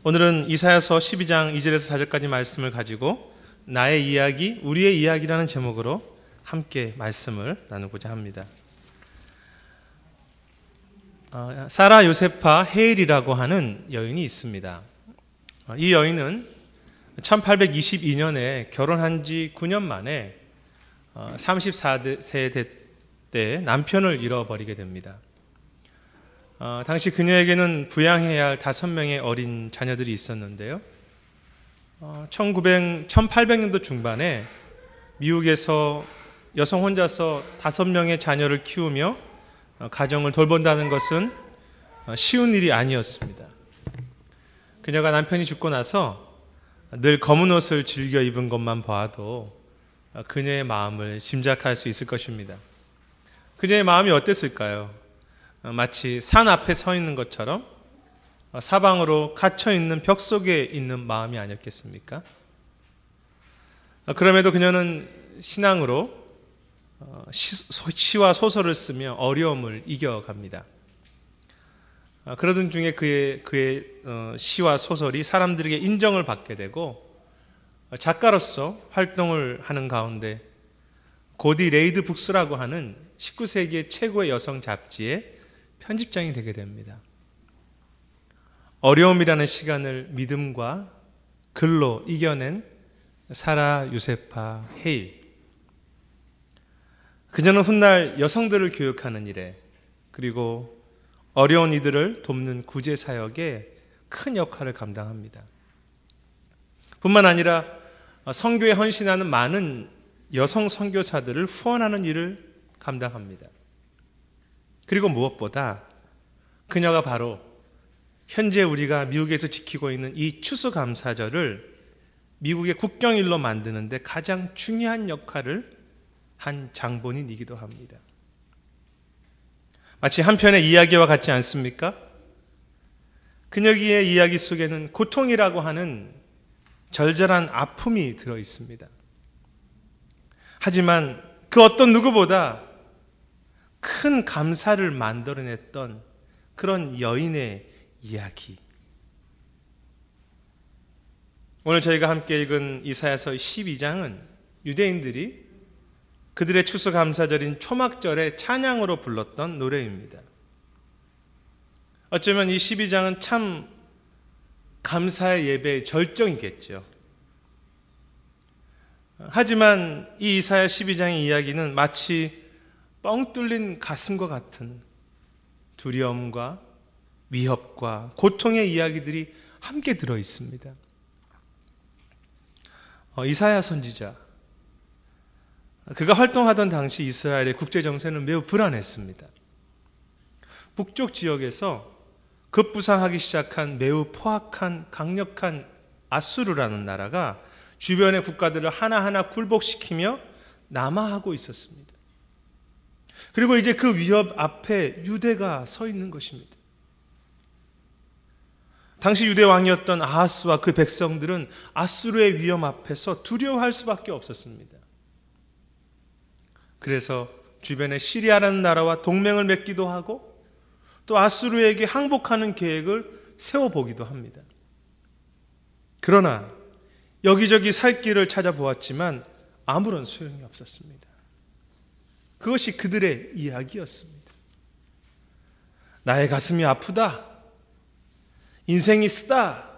오늘은 이사야서 12장 2절에서 4절까지 말씀을 가지고 나의 이야기, 우리의 이야기라는 제목으로 함께 말씀을 나누고자 합니다. 사라 요세파 헤일이라고 하는 여인이 있습니다. 이 여인은 1822년에 결혼한 지 9년 만에 34세 때 남편을 잃어버리게 됩니다. 당시 그녀에게는 부양해야 할 5명의 어린 자녀들이 있었는데요. 1800년도 중반에 미국에서 여성 혼자서 5명의 자녀를 키우며 가정을 돌본다는 것은 쉬운 일이 아니었습니다. 그녀가 남편이 죽고 나서 늘 검은 옷을 즐겨 입은 것만 봐도 그녀의 마음을 짐작할 수 있을 것입니다. 그녀의 마음이 어땠을까요? 마치 산 앞에 서 있는 것처럼 사방으로 갇혀 있는 벽 속에 있는 마음이 아니었겠습니까? 그럼에도 그녀는 신앙으로 시와 소설을 쓰며 어려움을 이겨갑니다. 그러던 중에 그의 시와 소설이 사람들에게 인정을 받게 되고 작가로서 활동을 하는 가운데 고디 레이드 북스라고 하는 19세기의 최고의 여성 잡지에 편집장이 되게 됩니다. 어려움이라는 시간을 믿음과 글로 이겨낸 사라 요세파 헤일. 그녀는 훗날 여성들을 교육하는 일에 그리고 어려운 이들을 돕는 구제 사역에 큰 역할을 감당합니다. 뿐만 아니라 선교에 헌신하는 많은 여성 선교사들을 후원하는 일을 감당합니다. 그리고 무엇보다 그녀가 바로 현재 우리가 미국에서 지키고 있는 이 추수감사절을 미국의 국경일로 만드는 데 가장 중요한 역할을 한 장본인이기도 합니다. 마치 한편의 이야기와 같지 않습니까? 그녀의 이야기 속에는 고통이라고 하는 절절한 아픔이 들어 있습니다. 하지만 그 어떤 누구보다 큰 감사를 만들어냈던 그런 여인의 이야기. 오늘 저희가 함께 읽은 이사야서 12장은 유대인들이 그들의 추수감사절인 초막절에 찬양으로 불렀던 노래입니다. 어쩌면 이 12장은 참 감사의 예배의 절정이겠죠. 하지만 이 이사야 12장의 이야기는 마치 뻥 뚫린 가슴과 같은 두려움과 위협과 고통의 이야기들이 함께 들어 있습니다. 이사야 선지자, 그가 활동하던 당시 이스라엘의 국제 정세는 매우 불안했습니다. 북쪽 지역에서 급부상하기 시작한 매우 포악한 강력한 아수르라는 나라가 주변의 국가들을 하나하나 굴복시키며 남하하고 있었습니다. 그리고 이제 그 위협 앞에 유대가 서 있는 것입니다. 당시 유대 왕이었던 아하스와 그 백성들은 아수르의 위험 앞에서 두려워할 수밖에 없었습니다. 그래서 주변에 시리아라는 나라와 동맹을 맺기도 하고 또 아수르에게 항복하는 계획을 세워보기도 합니다. 그러나 여기저기 살 길을 찾아보았지만 아무런 소용이 없었습니다. 그것이 그들의 이야기였습니다. 나의 가슴이 아프다, 인생이 쓰다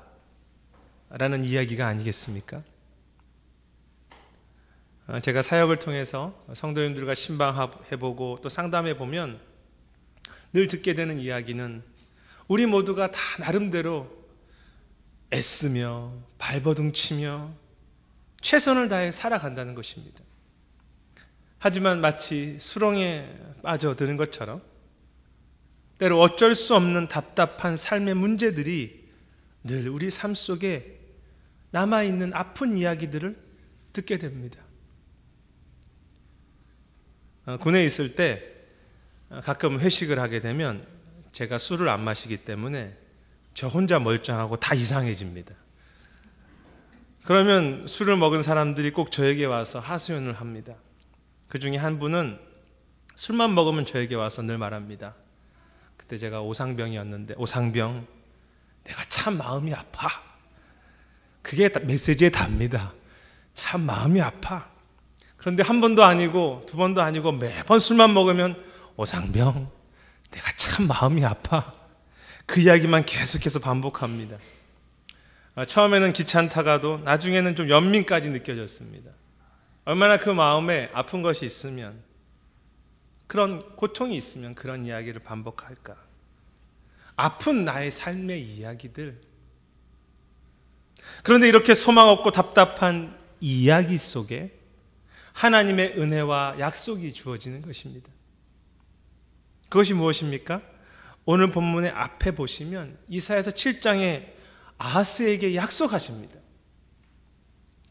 라는 이야기가 아니겠습니까? 제가 사역을 통해서 성도님들과 신방해보고 또 상담해보면 늘 듣게 되는 이야기는 우리 모두가 다 나름대로 애쓰며 발버둥치며 최선을 다해 살아간다는 것입니다. 하지만 마치 수렁에 빠져드는 것처럼 때로 어쩔 수 없는 답답한 삶의 문제들이 늘 우리 삶 속에 남아있는 아픈 이야기들을 듣게 됩니다. 군에 있을 때 가끔 회식을 하게 되면 제가 술을 안 마시기 때문에 저 혼자 멀쩡하고 다 이상해집니다. 그러면 술을 먹은 사람들이 꼭 저에게 와서 하소연을 합니다. 그 중에 한 분은 술만 먹으면 저에게 와서 늘 말합니다. 그때 제가 오상병 내가 참 마음이 아파. 그게 메시지에 답니다. 참 마음이 아파. 그런데 한 번도 아니고 두 번도 아니고 매번 술만 먹으면 오상병, 내가 참 마음이 아파. 그 이야기만 계속해서 반복합니다. 처음에는 귀찮다가도 나중에는 좀 연민까지 느껴졌습니다. 얼마나 그 마음에 아픈 것이 있으면, 그런 고통이 있으면 그런 이야기를 반복할까. 아픈 나의 삶의 이야기들. 그런데 이렇게 소망 없고 답답한 이야기 속에 하나님의 은혜와 약속이 주어지는 것입니다. 그것이 무엇입니까? 오늘 본문의 앞에 보시면 이사야서 7장에 아하스에게 약속하십니다.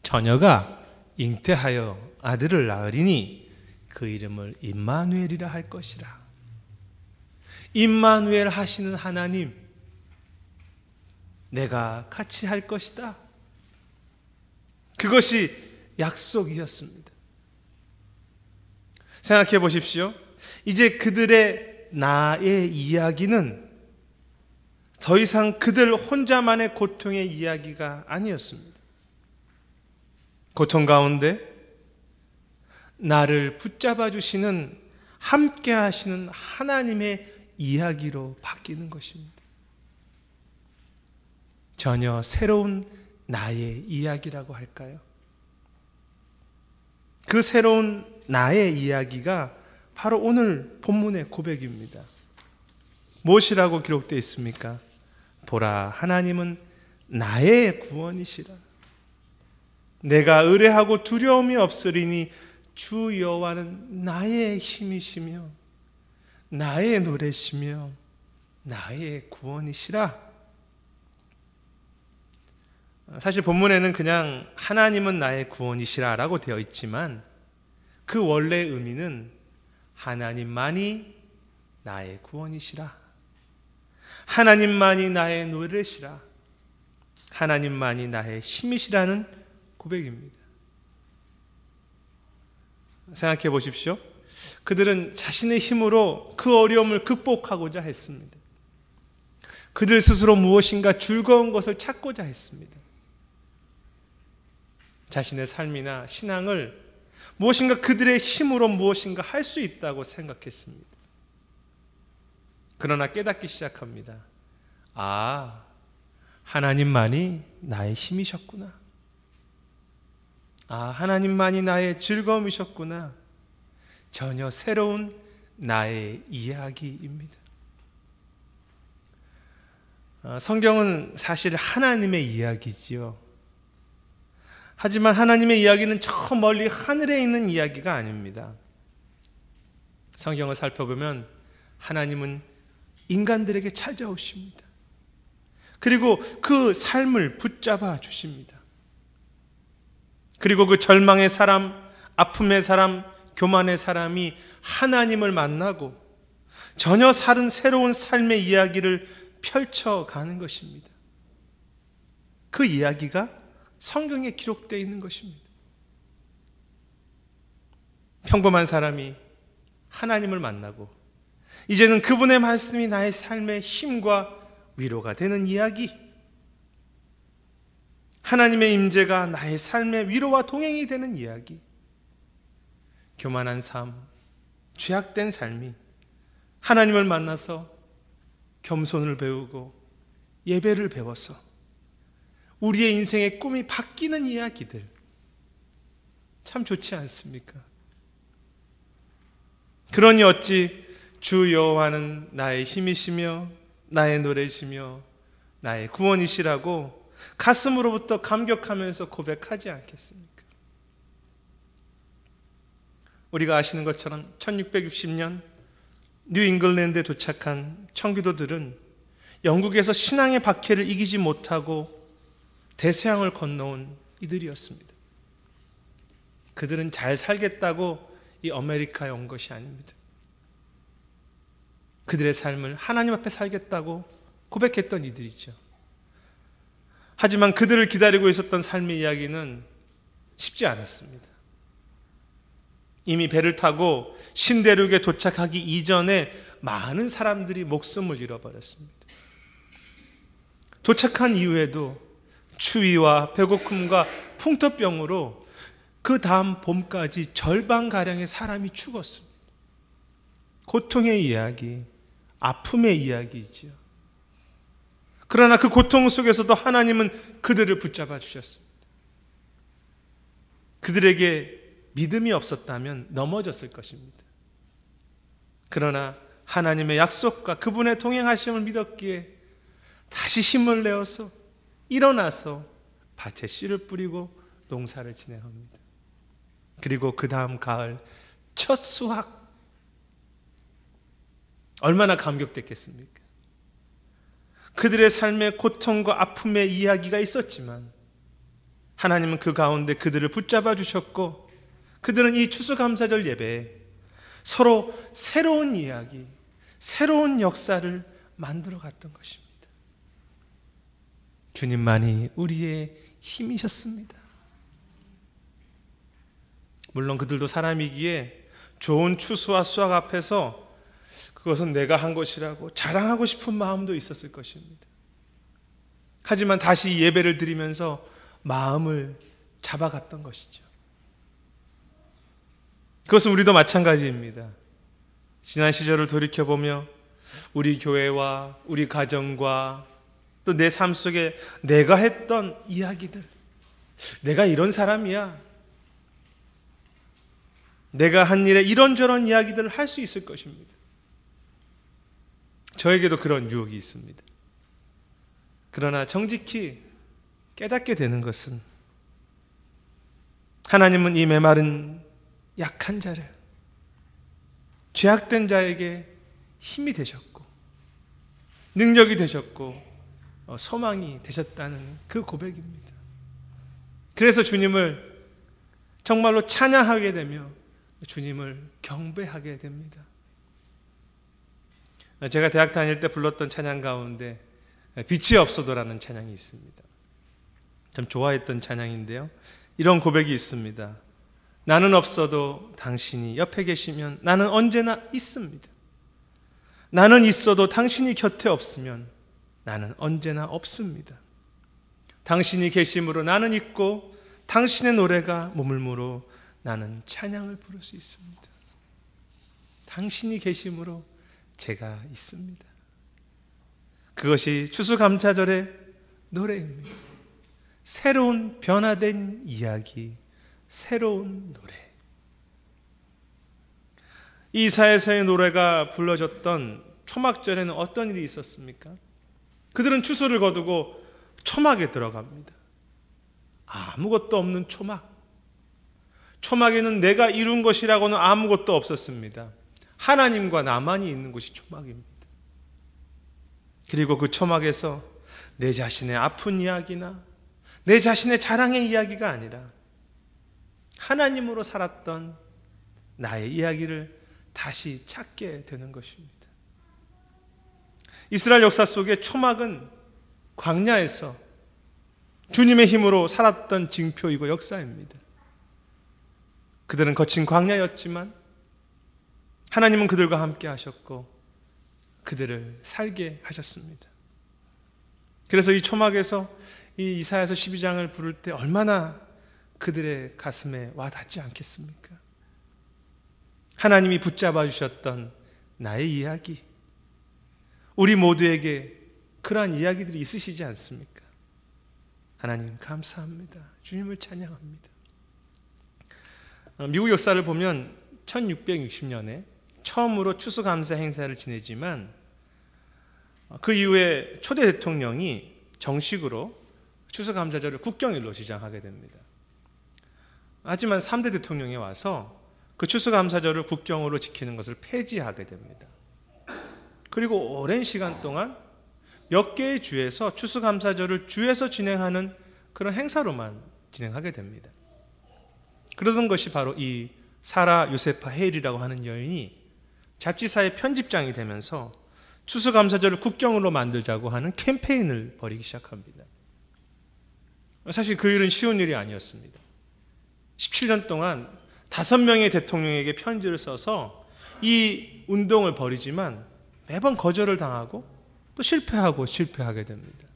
처녀가 잉태하여 아들을 낳으리니 그 이름을 임마누엘이라 할 것이라. 임마누엘 하시는 하나님, 내가 같이 할 것이다. 그것이 약속이었습니다. 생각해 보십시오. 이제 그들의 나의 이야기는 더 이상 그들 혼자만의 고통의 이야기가 아니었습니다. 고통 가운데 나를 붙잡아 주시는, 함께 하시는 하나님의 이야기로 바뀌는 것입니다. 전혀 새로운 나의 이야기라고 할까요? 그 새로운 나의 이야기가 바로 오늘 본문의 고백입니다. 무엇이라고 기록되어 있습니까? 보라, 하나님은 나의 구원이시라. 내가 의뢰하고 두려움이 없으리니 주 여호와는 나의 힘이시며 나의 노래시며 나의 구원이시라. 사실 본문에는 그냥 하나님은 나의 구원이시라라고 되어 있지만 그 원래 의미는 하나님만이 나의 구원이시라, 하나님만이 나의 노래시라, 하나님만이 나의 힘이시라는 고백입니다. 생각해 보십시오. 그들은 자신의 힘으로 그 어려움을 극복하고자 했습니다. 그들 스스로 무엇인가 즐거운 것을 찾고자 했습니다. 자신의 삶이나 신앙을 무엇인가 그들의 힘으로 무엇인가 할 수 있다고 생각했습니다. 그러나 깨닫기 시작합니다. 아, 하나님만이 나의 힘이셨구나. 아, 하나님만이 나의 즐거움이셨구나. 전혀 새로운 나의 이야기입니다. 성경은 사실 하나님의 이야기지요. 하지만 하나님의 이야기는 저 멀리 하늘에 있는 이야기가 아닙니다. 성경을 살펴보면 하나님은 인간들에게 찾아오십니다. 그리고 그 삶을 붙잡아 주십니다. 그리고 그 절망의 사람, 아픔의 사람, 교만의 사람이 하나님을 만나고 전혀 다른 새로운 삶의 이야기를 펼쳐가는 것입니다. 그 이야기가 성경에 기록되어 있는 것입니다. 평범한 사람이 하나님을 만나고 이제는 그분의 말씀이 나의 삶의 힘과 위로가 되는 이야기, 하나님의 임재가 나의 삶의 위로와 동행이 되는 이야기, 교만한 삶, 죄악된 삶이 하나님을 만나서 겸손을 배우고 예배를 배워서 우리의 인생의 꿈이 바뀌는 이야기들, 참 좋지 않습니까? 그러니 어찌 주 여호와는 나의 힘이시며 나의 노래시며 나의 구원이시라고 가슴으로부터 감격하면서 고백하지 않겠습니까? 우리가 아시는 것처럼 1660년 뉴 잉글랜드에 도착한 청기도들은 영국에서 신앙의 박해를 이기지 못하고 대서양을 건너온 이들이었습니다. 그들은 잘 살겠다고 이 아메리카에 온 것이 아닙니다. 그들의 삶을 하나님 앞에 살겠다고 고백했던 이들이죠. 하지만 그들을 기다리고 있었던 삶의 이야기는 쉽지 않았습니다. 이미 배를 타고 신대륙에 도착하기 이전에 많은 사람들이 목숨을 잃어버렸습니다. 도착한 이후에도 추위와 배고픔과 풍토병으로 그 다음 봄까지 절반가량의 사람이 죽었습니다. 고통의 이야기, 아픔의 이야기이지요. 그러나 그 고통 속에서도 하나님은 그들을 붙잡아 주셨습니다. 그들에게 믿음이 없었다면 넘어졌을 것입니다. 그러나 하나님의 약속과 그분의 동행하심을 믿었기에 다시 힘을 내어서 일어나서 밭에 씨를 뿌리고 농사를 진행합니다. 그리고 그 다음 가을 첫 수확, 얼마나 감격됐겠습니까? 그들의 삶의 고통과 아픔의 이야기가 있었지만 하나님은 그 가운데 그들을 붙잡아 주셨고, 그들은 이 추수감사절 예배에 서로 새로운 이야기, 새로운 역사를 만들어 갔던 것입니다. 주님만이 우리의 힘이셨습니다. 물론 그들도 사람이기에 좋은 추수와 수확 앞에서 그것은 내가 한 것이라고 자랑하고 싶은 마음도 있었을 것입니다. 하지만 다시 예배를 드리면서 마음을 잡아갔던 것이죠. 그것은 우리도 마찬가지입니다. 지난 시절을 돌이켜보며 우리 교회와 우리 가정과 또 내 삶 속에 내가 했던 이야기들, 내가 이런 사람이야, 내가 한 일에 이런저런 이야기들을 할 수 있을 것입니다. 저에게도 그런 유혹이 있습니다. 그러나 정직히 깨닫게 되는 것은 하나님은 이 메마른 약한 자를, 죄악된 자에게 힘이 되셨고 능력이 되셨고 소망이 되셨다는 그 고백입니다. 그래서 주님을 정말로 찬양하게 되며 주님을 경배하게 됩니다. 제가 대학 다닐 때 불렀던 찬양 가운데 빛이 없어도라는 찬양이 있습니다. 참 좋아했던 찬양인데요, 이런 고백이 있습니다. 나는 없어도 당신이 옆에 계시면 나는 언제나 있습니다. 나는 있어도 당신이 곁에 없으면 나는 언제나 없습니다. 당신이 계심으로 나는 있고 당신의 노래가 머물므로 나는 찬양을 부를 수 있습니다. 당신이 계심으로 제가 있습니다. 그것이 추수감사절의 노래입니다. 새로운 변화된 이야기, 새로운 노래. 이사야서의 노래가 불러졌던 초막절에는 어떤 일이 있었습니까? 그들은 추수를 거두고 초막에 들어갑니다. 아무것도 없는 초막. 초막에는 내가 이룬 것이라고는 아무것도 없었습니다. 하나님과 나만이 있는 곳이 초막입니다. 그리고 그 초막에서 내 자신의 아픈 이야기나 내 자신의 자랑의 이야기가 아니라 하나님으로 살았던 나의 이야기를 다시 찾게 되는 것입니다. 이스라엘 역사 속에 초막은 광야에서 주님의 힘으로 살았던 징표이고 역사입니다. 그들은 거친 광야였지만 하나님은 그들과 함께 하셨고 그들을 살게 하셨습니다. 그래서 이 초막에서 이 이사야서 12장을 부를 때 얼마나 그들의 가슴에 와 닿지 않겠습니까? 하나님이 붙잡아 주셨던 나의 이야기, 우리 모두에게 그러한 이야기들이 있으시지 않습니까? 하나님 감사합니다. 주님을 찬양합니다. 미국 역사를 보면 1660년에 처음으로 추수감사 행사를 지내지만 그 이후에 초대 대통령이 정식으로 추수감사절을 국경일로 지정하게 됩니다. 하지만 3대 대통령이 와서 그 추수감사절을 국경으로 지키는 것을 폐지하게 됩니다. 그리고 오랜 시간 동안 몇 개의 주에서 추수감사절을 주에서 진행하는 그런 행사로만 진행하게 됩니다. 그러던 것이 바로 이 사라 요세파 헤일이라고 하는 여인이 잡지사의 편집장이 되면서 추수감사절을 국경으로 만들자고 하는 캠페인을 벌이기 시작합니다. 사실 그 일은 쉬운 일이 아니었습니다. 17년 동안 5명의 대통령에게 편지를 써서 이 운동을 벌이지만 매번 거절을 당하고 또 실패하게 됩니다.